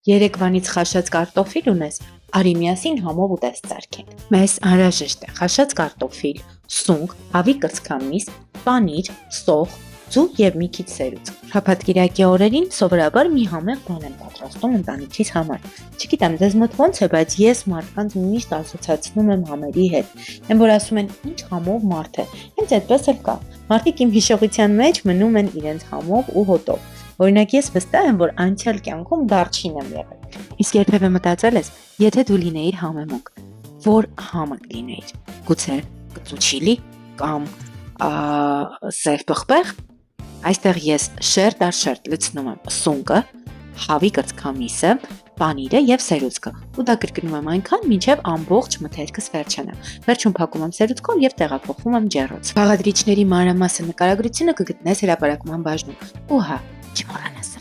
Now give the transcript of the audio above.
Երեկվանից խաշած կարտոֆիլ ունես, արի միասին համով ուտես ծարքենք։ Մեզ անհրաժեշտ է խաշած կարտոֆիլ, սունկ, հավի կրծքամիս, պանիր, սոխ, ձու եւ մի քիչ սերուցք։ Շաբաթ-կիրակի օրերին սովորաբար մի համեղ բան եմ պատրաստում ընտանիքիս համար։ Չգիտեմ ձեզ մոտ ոնց է, բայց ես մարդկանց միշտ ասոցացնում եմ համերի հետ։ Են որ ասում են ինչ համով մարդ է։ Հենց այդպես էլ կա։ Մարդիկ իմ հիշողության մեջ մնում են իրենց համով ու հոտով։ Օրինակ ես վստահ եմ, որ անցյալ կյանքում դարչին եմ եղել։ Իսկ երբևէ մտածել ես, եթե դու լինեիր համեմունք, որ համը կլինեիր։ Գուցե կծուչիլի կամ սև պղպեղ։ Այստեղ ես շերտ առ շերտ լցնում եմ սունկը, հավի կրծքամիսը, պանիրը եւ սերուցքը։ Ու դա կրկնում եմ այնքան, մինչեւ ամբողջ մթերքս վերջանա։ Վերջում փակում եմ սերուցքով եւ տեղափոխում եմ ջեռոց։ Բաղադրիչների մանրամասն նկարագրությունը կգտնես հրապարակման բաժնում։ Ու հա, չմոռանաս